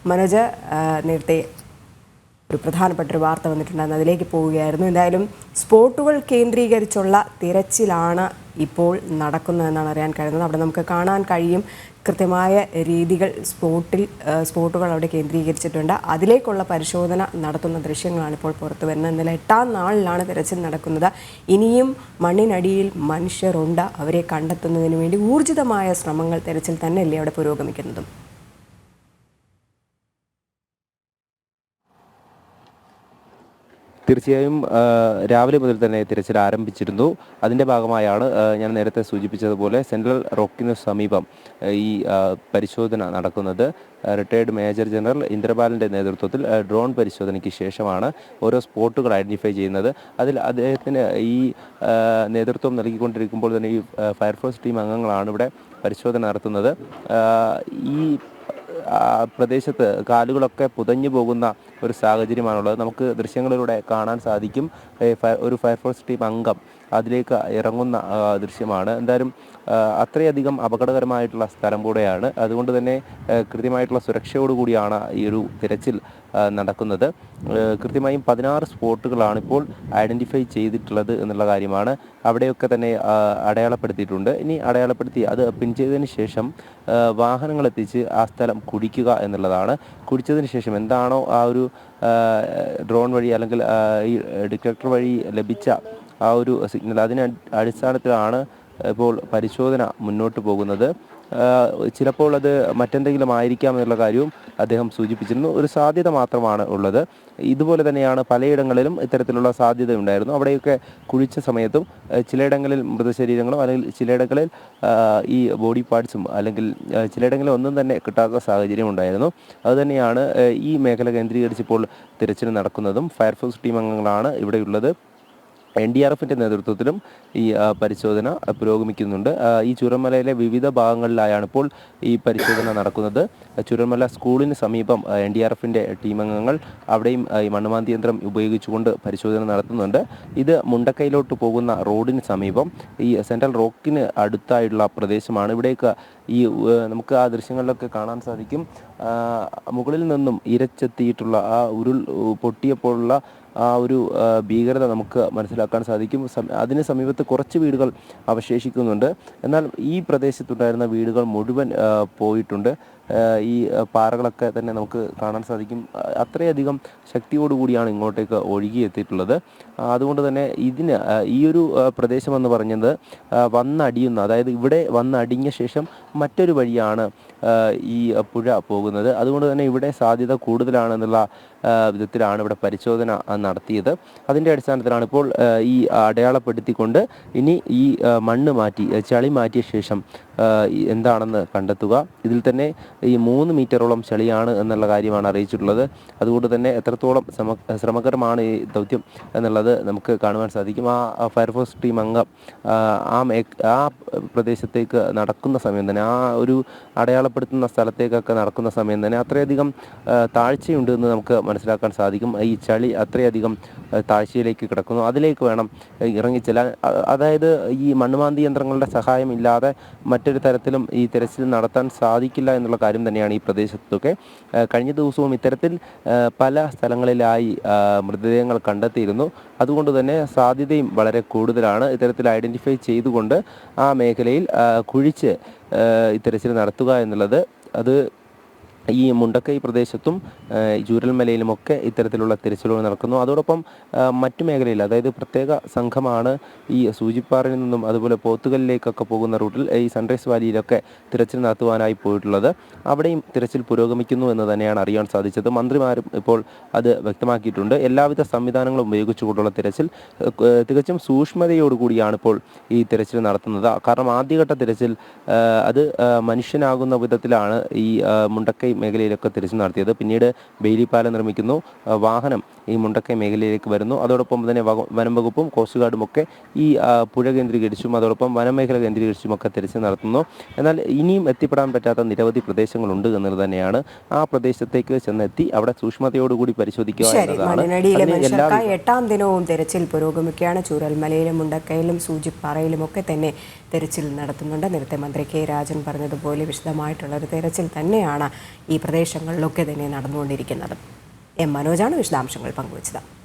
മനോജ്, നേരത്തെ ഒരു പ്രധാനപ്പെട്ട ഒരു വാർത്ത വന്നിട്ടുണ്ടായിരുന്നു, അതിലേക്ക് പോവുകയായിരുന്നു. എന്തായാലും സ്പോട്ടുകൾ കേന്ദ്രീകരിച്ചുള്ള തിരച്ചിലാണ് ഇപ്പോൾ നടക്കുന്നതെന്നാണ് അറിയാൻ കഴിയുന്നത്. അവിടെ നമുക്ക് കാണാൻ കഴിയും കൃത്യമായ രീതികൾ സ്പോട്ടുകൾ അവിടെ കേന്ദ്രീകരിച്ചിട്ടുണ്ട്. അതിലേക്കുള്ള പരിശോധന നടത്തുന്ന ദൃശ്യങ്ങളാണ് ഇപ്പോൾ പുറത്തു വരുന്നത്. ഇന്നലെ 8ാം നാളിലാണ് തിരച്ചിൽ നടക്കുന്നത്. ഇനിയും മണ്ണിനടിയിൽ മനുഷ്യരുണ്ട്. അവരെ കണ്ടെത്തുന്നതിന് വേണ്ടി ഊർജിതമായ ശ്രമങ്ങൾ തിരച്ചിൽ തന്നെയല്ലേ അവിടെ പുരോഗമിക്കുന്നതും? തീർച്ചയായും രാവിലെ മുതൽ തന്നെ തിരച്ചിൽ ആരംഭിച്ചിരുന്നു. അതിൻ്റെ ഭാഗമായാണ് ഞാൻ നേരത്തെ സൂചിപ്പിച്ചതുപോലെ സെൻട്രൽ റോക്കിന് സമീപം ഈ പരിശോധന നടക്കുന്നത്. റിട്ടയർഡ് മേജർ ജനറൽ ഇന്ദ്രപാലിൻ്റെ നേതൃത്വത്തിൽ ഡ്രോൺ പരിശോധനയ്ക്ക് ശേഷമാണ് ഓരോ സ്പോട്ടുകൾ ഐഡൻറ്റിഫൈ ചെയ്യുന്നത്. അതിൽ അദ്ദേഹത്തിന് ഈ നേതൃത്വം നൽകിക്കൊണ്ടിരിക്കുമ്പോൾ തന്നെ ഈ ഫയർഫോഴ്സ് ടീം അംഗങ്ങളാണ് ഇവിടെ പരിശോധന നടത്തുന്നത്. ഈ പ്രദേശത്ത് കാലുകളൊക്കെ പുതഞ്ഞു പോകുന്ന ഒരു സാഹചര്യമാണുള്ളത്. നമുക്ക് ദൃശ്യങ്ങളിലൂടെ കാണാൻ സാധിക്കും. ഒരു ഫയർഫോഴ്സ് ടീം അംഗം അതിലേക്ക് ഇറങ്ങുന്ന ദൃശ്യമാണ്. എന്തായാലും അത്രയധികം അപകടകരമായിട്ടുള്ള സ്ഥലം കൂടെയാണ്. അതുകൊണ്ട് തന്നെ കൃത്യമായിട്ടുള്ള സുരക്ഷയോടുകൂടിയാണ് ഈ ഒരു തിരച്ചിൽ നടക്കുന്നത്. കൃത്യമായും 16 സ്പോട്ടുകളാണ് ഇപ്പോൾ ഐഡൻറ്റിഫൈ ചെയ്തിട്ടുള്ളത് എന്നുള്ള കാര്യമാണ്. അവിടെയൊക്കെ തന്നെ അടയാളപ്പെടുത്തിയിട്ടുണ്ട്. ഇനി അടയാളപ്പെടുത്തി അത് പിൻ ചെയ്തതിന് ശേഷം വാഹനങ്ങൾ എത്തിച്ച് ആ സ്ഥലം കുഴിക്കുക എന്നുള്ളതാണ്. കുഴിച്ചതിന് ശേഷം എന്താണോ ആ ഒരു ഡ്രോൺ വഴി അല്ലെങ്കിൽ ഈ ഡിറ്റക്ടർ വഴി ലഭിച്ച ആ ഒരു സിഗ്നൽ, അതിന് അടിസ്ഥാനത്തിലാണ് ഇപ്പോൾ പരിശോധന മുന്നോട്ട് പോകുന്നത്. ചിലപ്പോൾ അത് മറ്റെന്തെങ്കിലും ആയിരിക്കാം എന്നുള്ള കാര്യവും അദ്ദേഹം സൂചിപ്പിച്ചിരുന്നു. ഒരു സാധ്യത മാത്രമാണ് ഉള്ളത്. ഇതുപോലെ തന്നെയാണ് പലയിടങ്ങളിലും ഇത്തരത്തിലുള്ള സാധ്യത ഉണ്ടായിരുന്നു. അവിടെയൊക്കെ കുഴിച്ച സമയത്തും ചിലയിടങ്ങളിൽ മൃതശരീരങ്ങളും അല്ലെങ്കിൽ ചിലയിടങ്ങളിൽ ഈ ബോഡി പാർട്സും അല്ലെങ്കിൽ ചിലയിടങ്ങളിൽ ഒന്നും തന്നെ കിട്ടാത്ത സാഹചര്യം ഉണ്ടായിരുന്നു. അതുതന്നെയാണ് ഈ മേഖല കേന്ദ്രീകരിച്ച് ഇപ്പോൾ തിരച്ചിൽ നടക്കുന്നതും. ഫയർഫോഴ്സ് ടീം അംഗങ്ങളാണ് ഇവിടെയുള്ളത്. NDRFിൻ്റെ നേതൃത്വത്തിലും ഈ പരിശോധന പുരോഗമിക്കുന്നുണ്ട്. ഈ ചൂരൽമലയിലെ വിവിധ ഭാഗങ്ങളിലായാണ് ഇപ്പോൾ ഈ പരിശോധന നടക്കുന്നത്. ചൂരൽമല സ്കൂളിന് സമീപം NDRFിൻ്റെ ടീമംഗങ്ങൾ അവിടെയും ഈ മണ്ണുമാന്തി യന്ത്രം ഉപയോഗിച്ചുകൊണ്ട് പരിശോധന നടത്തുന്നുണ്ട്. ഇത് മുണ്ടക്കൈയിലോട്ട് പോകുന്ന റോഡിന് സമീപം ഈ സെൻട്രൽ റോക്കിന് അടുത്തായിട്ടുള്ള പ്രദേശമാണ്. ഇവിടേക്ക് ഈ നമുക്ക് ആ ദൃശ്യങ്ങളിലൊക്കെ കാണാൻ സാധിക്കും. മുകളിൽ നിന്നും ഇരച്ചെത്തിയിട്ടുള്ള ആ ഉരുൾ പൊട്ടിയപ്പോഴുള്ള ആ ഒരു ഭീകരത നമുക്ക് മനസ്സിലാക്കാൻ സാധിക്കും. അതിന് സമീപത്ത് കുറച്ച് വീടുകൾ അവശേഷിക്കുന്നുണ്ട്. എന്നാൽ ഈ പ്രദേശത്തുണ്ടായിരുന്ന വീടുകൾ മുഴുവൻ പോയിട്ടുണ്ട്. ഈ പാറകളൊക്കെ തന്നെ നമുക്ക് കാണാൻ സാധിക്കും. അത്രയധികം ശക്തിയോടുകൂടിയാണ് ഇങ്ങോട്ടേക്ക് ഒഴുകിയെത്തിയിട്ടുള്ളത്. അതുകൊണ്ട് തന്നെ ഇതിന് ഈ ഒരു പ്രദേശമെന്ന് പറഞ്ഞത് വന്നടിയുന്ന, അതായത് ഇവിടെ വന്നടിഞ്ഞ ശേഷം മറ്റൊരു വഴിയാണ് ഈ പുഴ പോകുന്നത്. അതുകൊണ്ട് തന്നെ ഇവിടെ സാധ്യത കൂടുതലാണെന്നുള്ള വിധത്തിലാണ് ഇവിടെ പരിശോധന നടത്തിയത്. അതിൻ്റെ അടിസ്ഥാനത്തിലാണ് ഇപ്പോൾ ഈ അടയാളപ്പെടുത്തിക്കൊണ്ട് ഇനി ഈ മണ്ണ് മാറ്റി ചളി മാറ്റിയ ശേഷം എന്താണെന്ന് കണ്ടെത്തുക. ഇതിൽ തന്നെ ഈ 3 മീറ്ററോളം ചളിയാണ് എന്നുള്ള കാര്യമാണ് അറിയിച്ചിട്ടുള്ളത്. അതുകൊണ്ട് തന്നെ എത്രത്തോളം ശ്രമകരമാണ് ഈ ദൗത്യം എന്നുള്ളത് നമുക്ക് കാണുവാൻ സാധിക്കും. ആ ഫയർഫോഴ്സ് ടീം അംഗം ആ പ്രദേശത്തേക്ക് നടക്കുന്ന സമയം തന്നെ, ആ ഒരു അടയാളപ്പെടുത്തുന്ന സ്ഥലത്തേക്കൊക്കെ നടക്കുന്ന സമയം തന്നെ അത്രയധികം താഴ്ചയുണ്ട് എന്ന് നമുക്ക് മനസ്സിലാക്കാൻ സാധിക്കും. ഈ ചളി അത്രയധികം താഴ്ചയിലേക്ക് കിടക്കുന്നു. അതിലേക്ക് വേണം ഇറങ്ങിച്ചെല്ലാൻ. അതായത് ഈ മണ്ണുമാന്തി യന്ത്രങ്ങളുടെ സഹായം ഇല്ലാതെ മറ്റൊരു തരത്തിലും ഈ തിരച്ചിൽ നടത്താൻ സാധിക്കില്ല എന്നുള്ള കാര്യം തന്നെയാണ് ഈ പ്രദേശത്തൊക്കെ. കഴിഞ്ഞ ദിവസവും ഇത്തരത്തിൽ പല സ്ഥലങ്ങളിലായി മൃതദേഹങ്ങൾ കണ്ടെത്തിയിരുന്നു. അതുകൊണ്ട് തന്നെ സാധ്യതയും വളരെ കൂടുതലാണ്. ഇത്തരത്തിൽ ഐഡൻറ്റിഫൈ ചെയ്തുകൊണ്ട് ആ മേഖലയിൽ കുഴിച്ച് തിരച്ചിൽ നടത്തുക എന്നുള്ളത്. അത് ഈ മുണ്ടക്കൈ പ്രദേശത്തും ചൂരൽമലയിലുമൊക്കെ ഇത്തരത്തിലുള്ള തിരച്ചിലുകൾ നടക്കുന്നു. അതോടൊപ്പം മറ്റു മേഖലയിൽ, അതായത് പ്രത്യേക സംഘമാണ് ഈ സൂചിപ്പാറയിൽ നിന്നും അതുപോലെ പോത്തുകലിലേക്കൊക്കെ പോകുന്ന റൂട്ടിൽ ഈ സൺറൈസ് വാലിയിലൊക്കെ തിരച്ചിൽ നടത്തുവാനായി പോയിട്ടുള്ളത്. അവിടെയും തിരച്ചിൽ പുരോഗമിക്കുന്നു എന്ന് തന്നെയാണ് അറിയാൻ സാധിച്ചത്. മന്ത്രിമാരും ഇപ്പോൾ അത് വ്യക്തമാക്കിയിട്ടുണ്ട്. എല്ലാവിധ സംവിധാനങ്ങളും ഉപയോഗിച്ചുകൊണ്ടുള്ള തിരച്ചിൽ തികച്ചും സൂക്ഷ്മതയോടുകൂടിയാണ് ഇപ്പോൾ ഈ തിരച്ചിൽ നടത്തുന്നത്. കാരണം ആദ്യഘട്ട തിരച്ചിൽ അത് മനുഷ്യനാകുന്ന വിധത്തിലാണ് ഈ മുണ്ടക്കൈ മേഖലയിലൊക്കെ തിരച്ചിൽ നടത്തിയത്. പിന്നീട് ബെയിലി പാലം നിർമ്മിക്കുന്നു, വാഹനം ഈ മുണ്ടക്കൈ മേഖലയിലേക്ക് വരുന്നു. അതോടൊപ്പം തന്നെ വനം വകുപ്പും കോസ്റ്റ് ഗാർഡും ഒക്കെ ഈ പുഴ കേന്ദ്രീകരിച്ചും അതോടൊപ്പം വനമേഖല കേന്ദ്രീകരിച്ചും ഒക്കെ തിരച്ചിൽ നടത്തുന്നു. എന്നാൽ ഇനിയും എത്തിപ്പെടാൻ പറ്റാത്ത നിരവധി പ്രദേശങ്ങളുണ്ട് എന്നുള്ളത് തന്നെയാണ്. ആ പ്രദേശത്തേക്ക് ചെന്നെത്തി അവിടെ സൂക്ഷ്മതയോടുകൂടി പരിശോധിക്കുക എന്നതാണ്. 8ാം ദിനവും തിരച്ചിൽ പുരോഗമിക്കുകയാണ്. ചൂരൽമലയിലും മുണ്ടക്കയിലും സൂചിപ്പാറയിലും ഒക്കെ തന്നെ തിരച്ചിൽ നടത്തുന്നുണ്ട്. നേരത്തെ മന്ത്രി കെ രാജൻ പറഞ്ഞതുപോലെ വിശദമായിട്ടുള്ളൊരു തിരച്ചിൽ തന്നെയാണ് ഈ പ്രദേശങ്ങളിലൊക്കെ തന്നെ നടന്നുകൊണ്ടിരിക്കുന്നത്. എം മനോജാണ് വിശദാംശങ്ങൾ പങ്കുവച്ചത്.